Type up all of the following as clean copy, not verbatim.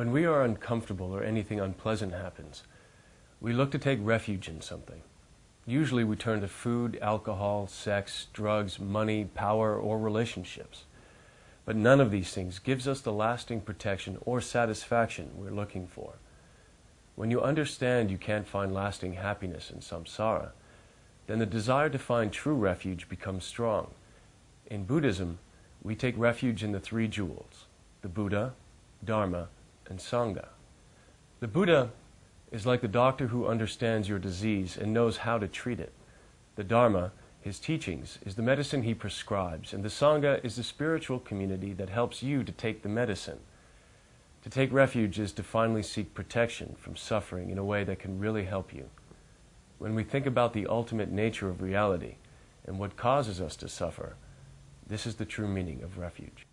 When we are uncomfortable or anything unpleasant happens, we look to take refuge in something. Usually we turn to food, alcohol, sex, drugs, money, power, or relationships. But none of these things gives us the lasting protection or satisfaction we're looking for. When you understand you can't find lasting happiness in samsara, then the desire to find true refuge becomes strong. In Buddhism, we take refuge in the three jewels, the Buddha, Dharma, and Sangha. The Buddha is like the doctor who understands your disease and knows how to treat it. The Dharma, his teachings, is the medicine he prescribes, and the Sangha is the spiritual community that helps you to take the medicine. To take refuge is to finally seek protection from suffering in a way that can really help you. When we think about the ultimate nature of reality and what causes us to suffer, this is the true meaning of refuge.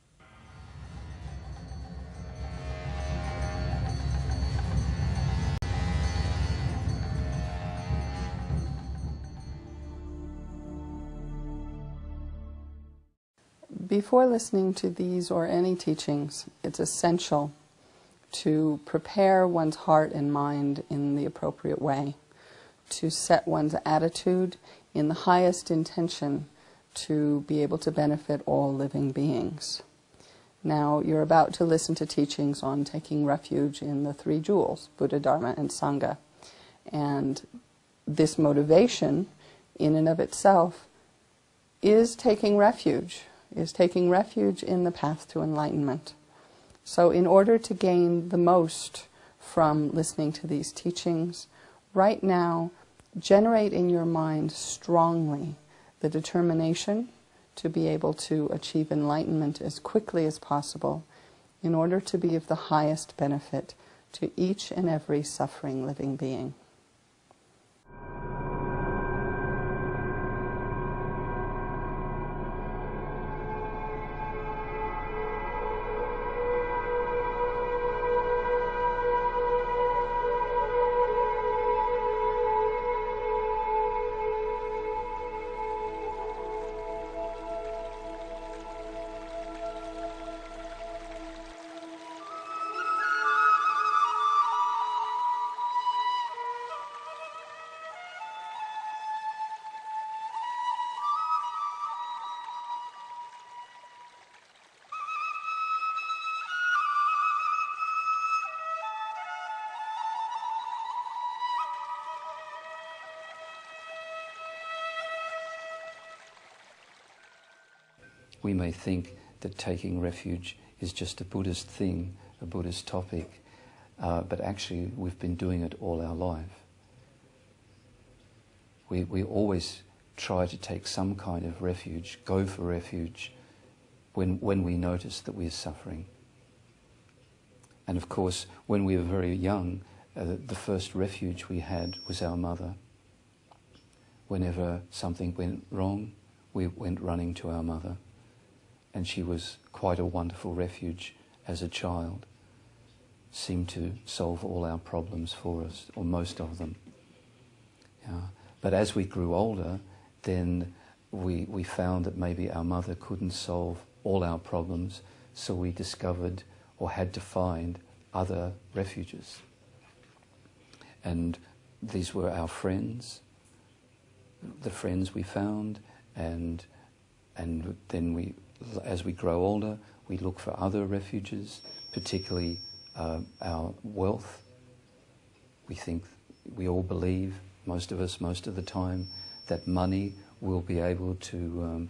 Before listening to these or any teachings, it's essential to prepare one's heart and mind in the appropriate way, to set one's attitude in the highest intention to be able to benefit all living beings. Now, you're about to listen to teachings on taking refuge in the three jewels, Buddha, Dharma, and Sangha. And this motivation, in and of itself, is taking refuge in the path to enlightenment. So in order to gain the most from listening to these teachings, right now, generate in your mind strongly the determination to be able to achieve enlightenment as quickly as possible in order to be of the highest benefit to each and every suffering living being. We may think that taking refuge is just a Buddhist thing, a Buddhist topic, but actually we've been doing it all our life. We always try to take some kind of refuge, go for refuge, when we notice that we're suffering. And of course, when we were very young, the first refuge we had was our mother. Whenever something went wrong, we went running to our mother. And she was quite a wonderful refuge as a child, seemed to solve all our problems for us, or most of them. Yeah. But as we grew older, then we found that maybe our mother couldn't solve all our problems, so we discovered or had to find other refuges. And these were our friends, the friends we found, and then as we grow older, we look for other refuges, particularly our wealth. We all believe, most of us, most of the time, that money will be able to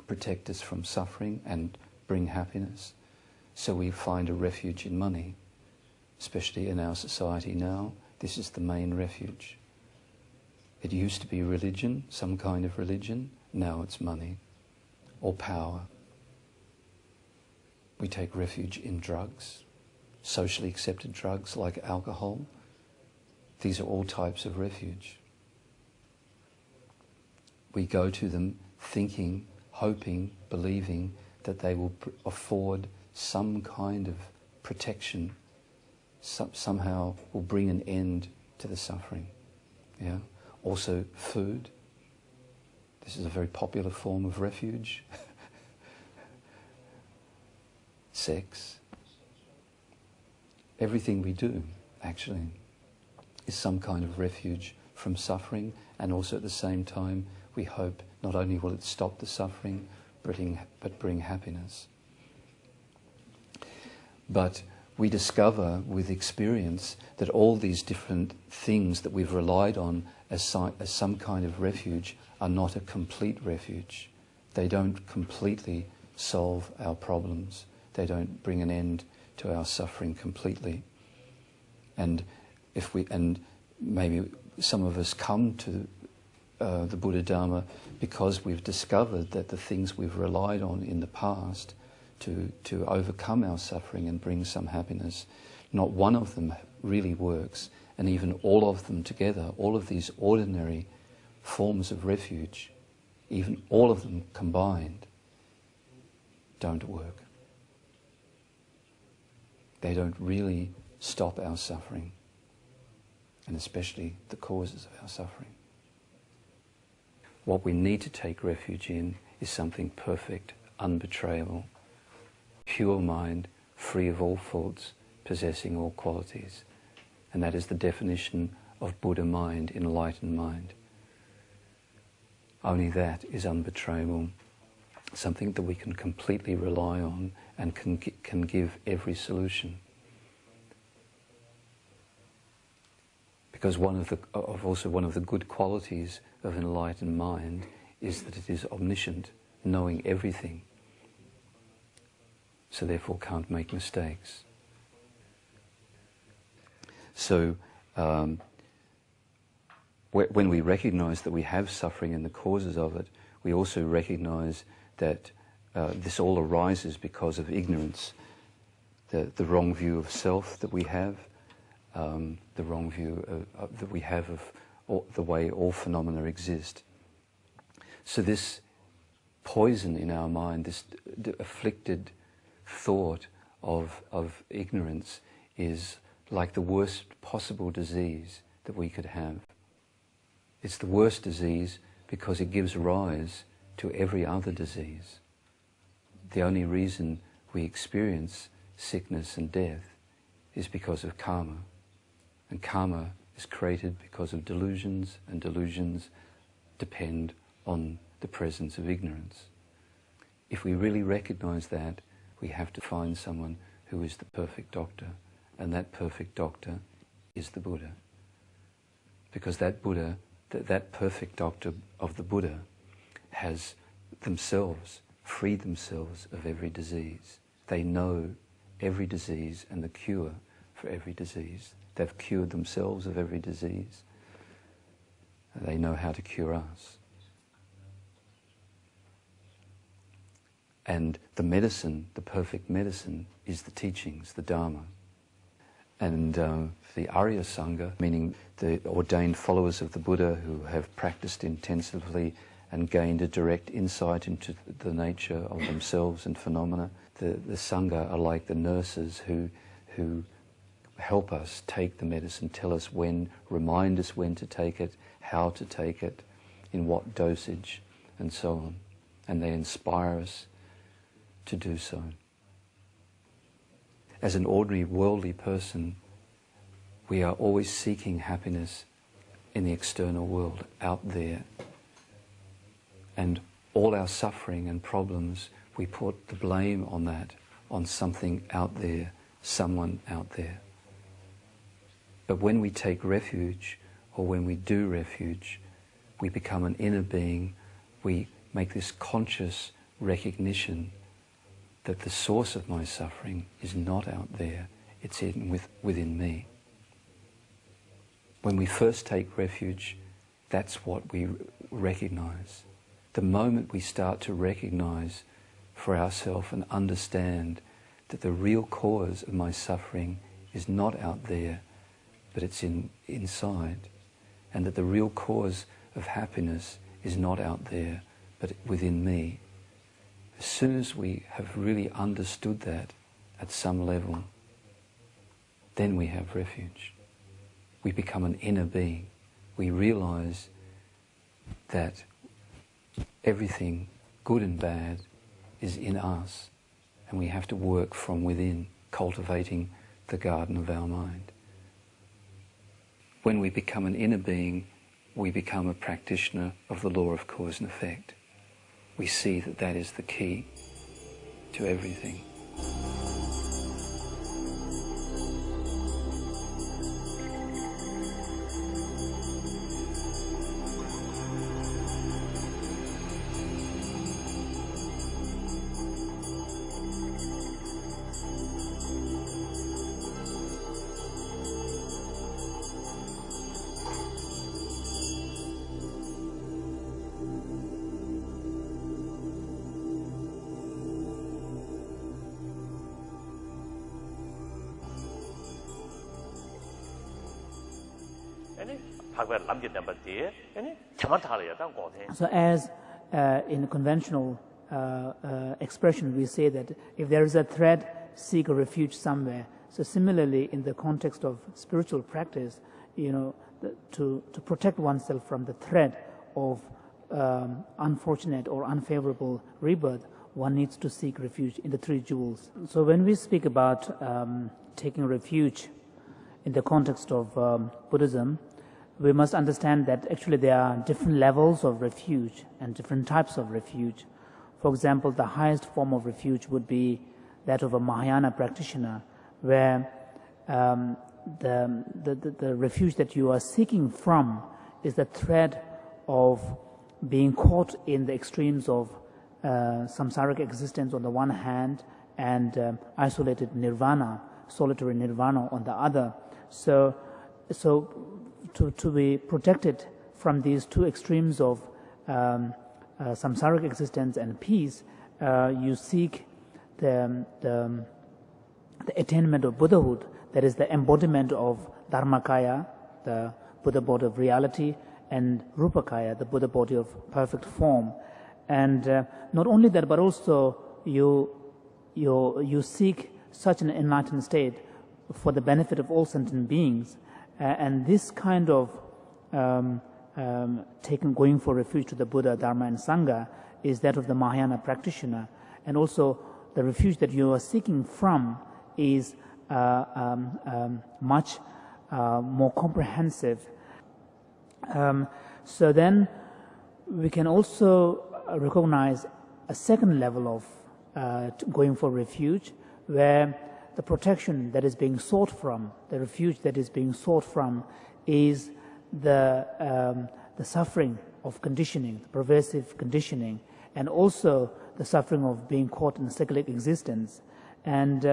protect us from suffering and bring happiness. So we find a refuge in money. Especially in our society now, this is the main refuge. It used to be religion, some kind of religion, now it's money. Or power. We take refuge in drugs, socially accepted drugs like alcohol. These are all types of refuge. We go to them thinking, hoping, believing that they will afford some kind of protection, somehow will bring an end to the suffering. Yeah. Also food. This is a very popular form of refuge. Sex. Everything we do, actually, is some kind of refuge from suffering, and also at the same time, we hope not only will it stop the suffering, but bring happiness. But we discover with experience that all these different things that we've relied on as some kind of refuge are not a complete refuge. They don't completely solve our problems. They don't bring an end to our suffering completely. And maybe some of us come to the Buddha Dharma because we've discovered that the things we've relied on in the past to overcome our suffering and bring some happiness, not one of them really works, and even all of them together, all of these ordinary forms of refuge, even all of them combined, don't work. They don't really stop our suffering, and especially the causes of our suffering. What we need to take refuge in is something perfect, unbetrayable, pure mind, free of all faults, possessing all qualities. And that is the definition of Buddha mind, enlightened mind. Only that is unbetrayable, something that we can completely rely on and can give every solution. Because one of the good qualities of an enlightened mind is that it is omniscient, knowing everything, so therefore can't make mistakes. So when we recognize that we have suffering and the causes of it, we also recognize that this all arises because of ignorance, the wrong view of self that we have, the wrong view that we have of the way all phenomena exist. So this poison in our mind, this afflicted thought of ignorance, is like the worst possible disease that we could have. It's the worst disease because it gives rise to every other disease. The only reason we experience sickness and death is because of karma. And karma is created because of delusions, and delusions depend on the presence of ignorance. If we really recognize that, we have to find someone who is the perfect doctor, and that perfect doctor is the Buddha. Because that Buddha, that perfect doctor of the Buddha, has themselves freed themselves of every disease. They know every disease and the cure for every disease. They've cured themselves of every disease. They know how to cure us. And the medicine, the perfect medicine, is the teachings, the Dharma. And the Arya Sangha, meaning the ordained followers of the Buddha who have practiced intensively and gained a direct insight into the nature of themselves and phenomena, the Sangha are like the nurses who help us take the medicine, tell us when, remind us when to take it, how to take it, in what dosage, and so on. And they inspire us to do so. As an ordinary worldly person, we are always seeking happiness in the external world, out there. And all our suffering and problems, we put the blame on that, on something out there, someone out there. But when we take refuge, or when we do refuge, we become an inner being. We make this conscious recognition that the source of my suffering is not out there, it's within me. When we first take refuge, that's what we recognize. The moment we start to recognize for ourselves and understand that the real cause of my suffering is not out there, but it's inside, and that the real cause of happiness is not out there, but within me. As soon as we have really understood that at some level, then we have refuge. We become an inner being. We realize that everything, good and bad, is in us, and we have to work from within, cultivating the garden of our mind. When we become an inner being, we become a practitioner of the law of cause and effect. We see that that is the key to everything. So as in conventional expression we say that if there is a thread, seek a refuge somewhere. So similarly in the context of spiritual practice, to protect oneself from the threat of unfortunate or unfavorable rebirth, one needs to seek refuge in the three jewels. So when we speak about taking refuge in the context of Buddhism, we must understand that actually there are different levels of refuge and different types of refuge. For example, the highest form of refuge would be that of a Mahayana practitioner, where the refuge that you are seeking from is the thread of being caught in the extremes of samsaric existence on the one hand and isolated nirvana, solitary nirvana on the other. So to be protected from these two extremes of samsaric existence and peace, you seek the attainment of Buddhahood, that is the embodiment of Dharmakaya, the Buddha body of reality, and Rupakaya, the Buddha body of perfect form. And not only that, but also you seek such an enlightened state for the benefit of all sentient beings. And this kind of going for refuge to the Buddha, Dharma and Sangha is that of the Mahayana practitioner. And also the refuge that you are seeking from is much more comprehensive. So then we can also recognize a second level of going for refuge, where the protection that is being sought from, the refuge that is being sought from, is the suffering of conditioning, the pervasive conditioning, and also the suffering of being caught in cyclic existence, and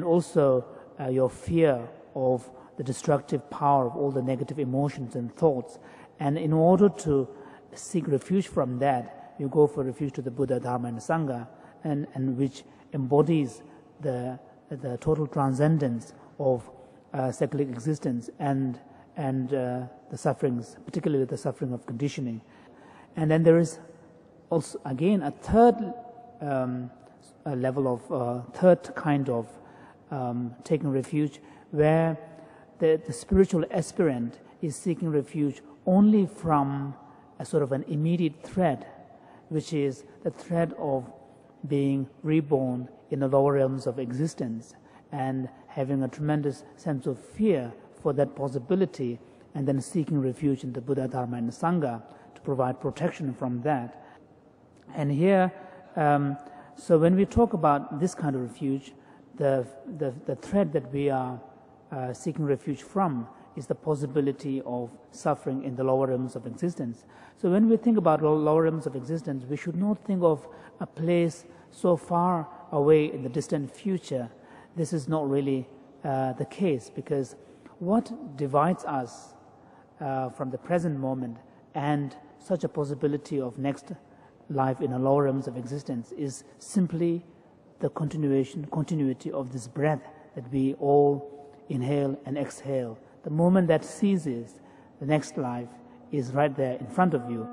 also your fear of the destructive power of all the negative emotions and thoughts. And in order to seek refuge from that, you go for refuge to the Buddha, Dharma and Sangha, and which embodies the total transcendence of cyclic existence and the sufferings, particularly the suffering of conditioning. And then there is also again a third level of third kind of taking refuge, where the spiritual aspirant is seeking refuge only from a sort of an immediate thread, which is the thread of being reborn in the lower realms of existence and having a tremendous sense of fear for that possibility, and then seeking refuge in the Buddha, Dharma and Sangha to provide protection from that. And here, so when we talk about this kind of refuge, the thread that we are seeking refuge from is the possibility of suffering in the lower realms of existence. So when we think about lower realms of existence, we should not think of a place so far away in the distant future. This is not really the case, because what divides us from the present moment and such a possibility of next life in the lower realms of existence is simply the continuity of this breath that we all inhale and exhale. The moment that ceases, the next life is right there in front of you.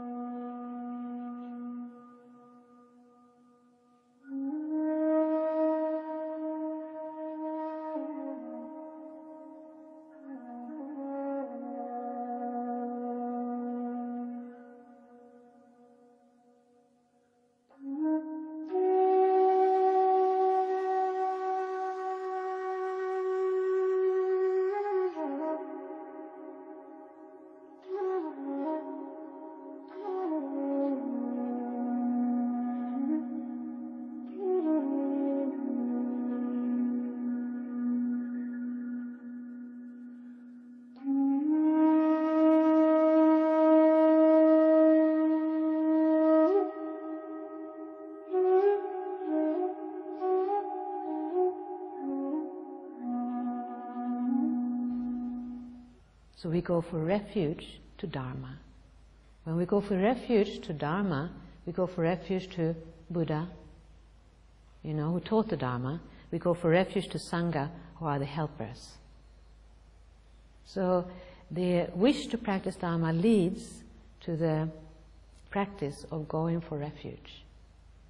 So we go for refuge to Dharma. When we go for refuge to Dharma, we go for refuge to Buddha, who taught the Dharma. We go for refuge to Sangha, who are the helpers. So the wish to practice Dharma leads to the practice of going for refuge.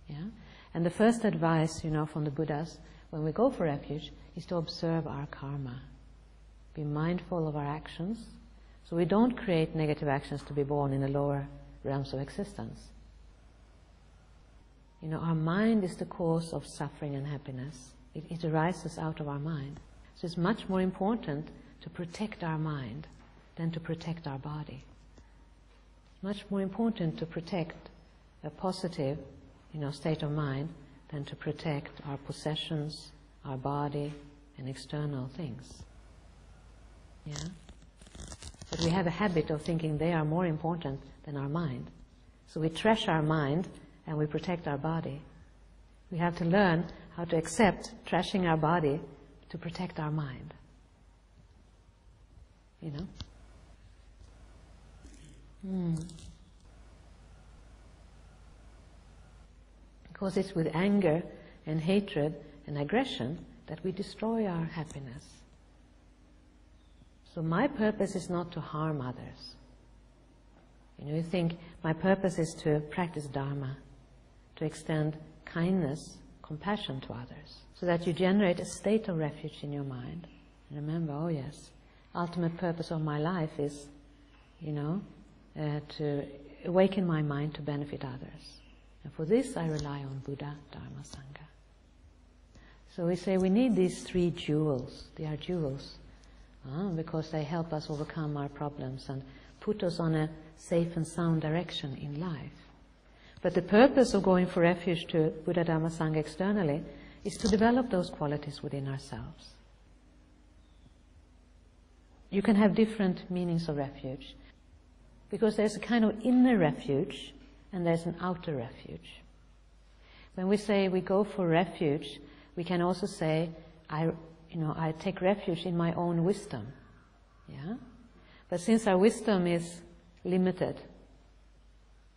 Yeah? And the first advice, from the Buddhas, when we go for refuge, is to observe our karma. Be mindful of our actions, so we don't create negative actions to be born in the lower realms of existence. Our mind is the cause of suffering and happiness. It arises out of our mind. So it's much more important to protect our mind than to protect our body. It's much more important to protect a positive, state of mind than to protect our possessions, our body, and external things. Yeah? But we have a habit of thinking they are more important than our mind. So we trash our mind and we protect our body. We have to learn how to accept trashing our body to protect our mind. Because it's with anger and hatred and aggression that we destroy our happiness. So my purpose is not to harm others. You think my purpose is to practice Dharma, to extend kindness, compassion to others, so that you generate a state of refuge in your mind. And remember, oh yes, ultimate purpose of my life is, to awaken my mind to benefit others. And for this I rely on Buddha, Dharma, Sangha. So we say we need these three jewels. They are jewels because they help us overcome our problems and put us on a safe and sound direction in life. But the purpose of going for refuge to Buddha, Dharma, Sangha externally is to develop those qualities within ourselves. You can have different meanings of refuge, because there's a kind of inner refuge and there's an outer refuge. When we say we go for refuge, we can also say, I take refuge in my own wisdom. Yeah? But since our wisdom is limited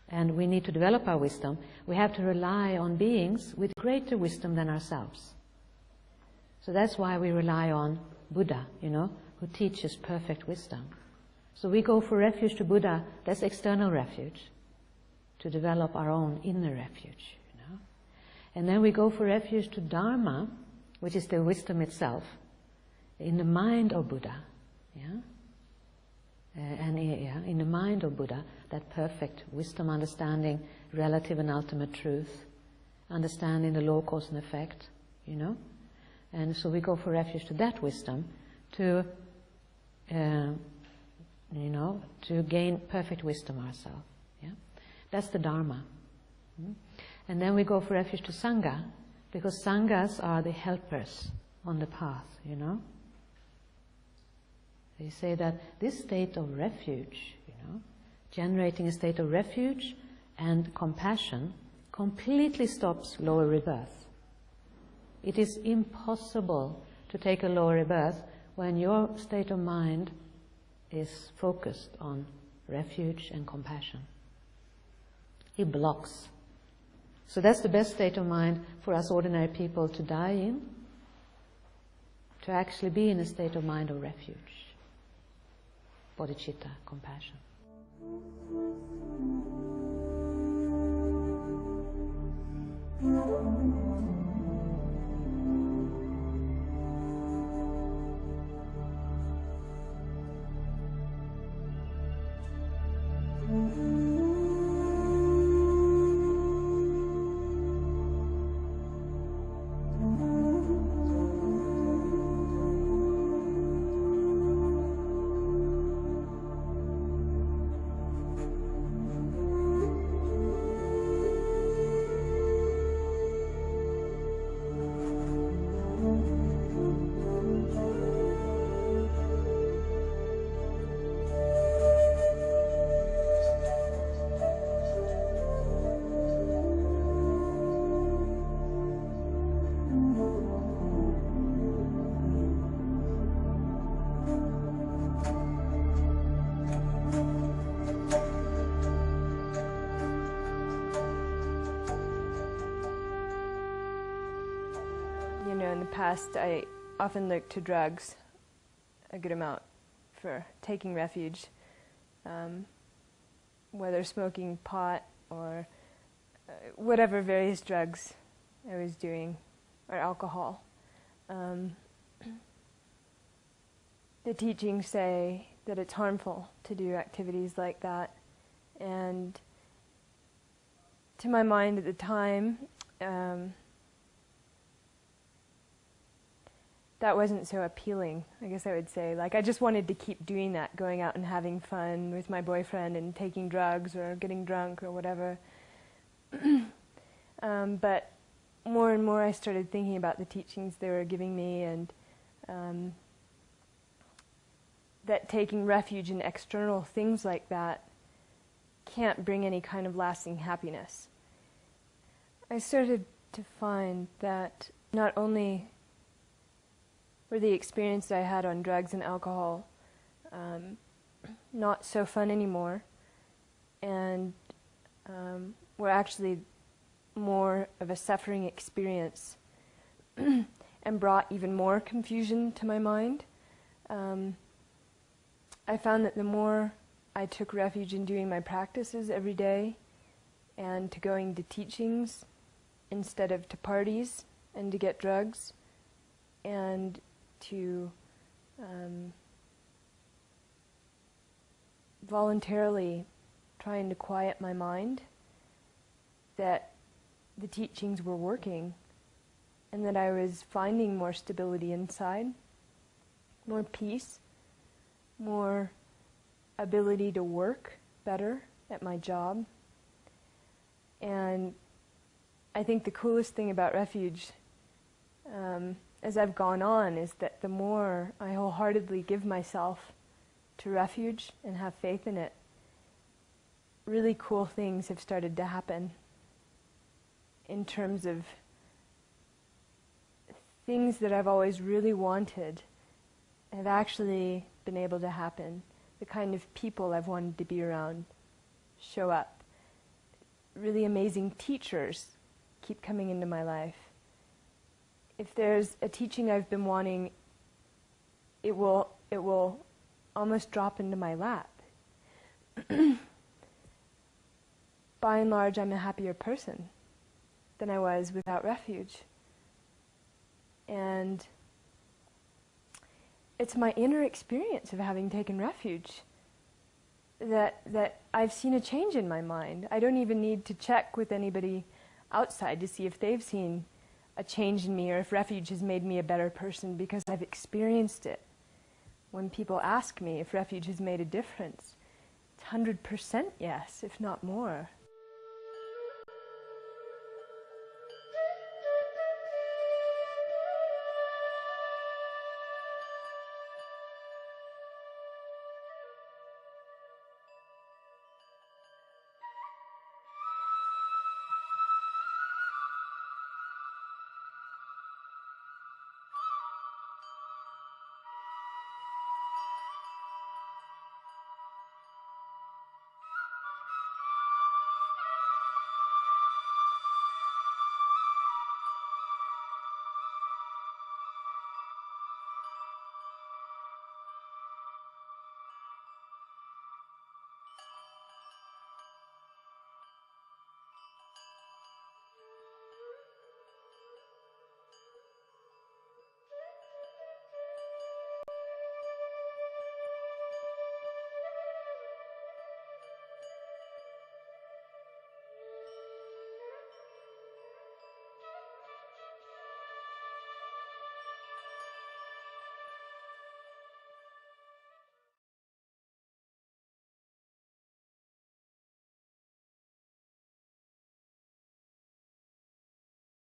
and we need to develop our wisdom, we have to rely on beings with greater wisdom than ourselves. So that's why we rely on Buddha, who teaches perfect wisdom. So we go for refuge to Buddha, that's external refuge, to develop our own inner refuge. And then we go for refuge to Dharma, which is the wisdom itself, in the mind of Buddha. In the mind of Buddha, that perfect wisdom, understanding relative and ultimate truth, understanding the law, cause and effect, And so we go for refuge to that wisdom to gain perfect wisdom ourselves. Yeah? That's the Dharma. And then we go for refuge to Sangha, because Sanghas are the helpers on the path, They say that this state of refuge, generating a state of refuge and compassion completely stops lower rebirth. It is impossible to take a lower rebirth when your state of mind is focused on refuge and compassion. It blocks. So that's the best state of mind for us ordinary people to die in, to actually be in a state of mind of refuge, bodhicitta, compassion. in the past I often looked to drugs a good amount for taking refuge, whether smoking pot or whatever various drugs I was doing, or alcohol. The teachings say that it's harmful to do activities like that, and to my mind at the time, that wasn't so appealing, I guess I would say. Like, I just wanted to keep doing that, going out and having fun with my boyfriend and taking drugs or getting drunk or whatever. But more and more I started thinking about the teachings they were giving me, and that taking refuge in external things like that can't bring any kind of lasting happiness. I started to find that not only were the experiences I had on drugs and alcohol not so fun anymore, and were actually more of a suffering experience and brought even more confusion to my mind. I found that the more I took refuge in doing my practices every day and to going to teachings instead of to parties and to get drugs and to voluntarily trying to quiet my mind, that the teachings were working and that I was finding more stability inside, more peace, more ability to work better at my job. And I think the coolest thing about refuge, as I've gone on, is that the more I wholeheartedly give myself to refuge and have faith in it, really cool things have started to happen in terms of things that I've always really wanted have actually been able to happen. The kind of people I've wanted to be around show up. Really amazing teachers keep coming into my life. If there's a teaching I've been wanting, it will almost drop into my lap. By and large, I'm a happier person than I was without refuge. And it's my inner experience of having taken refuge that I've seen a change in my mind. I don't even need to check with anybody outside to see if they've seen a change in me or if refuge has made me a better person, because I've experienced it. When people ask me if refuge has made a difference, it's 100% yes, if not more.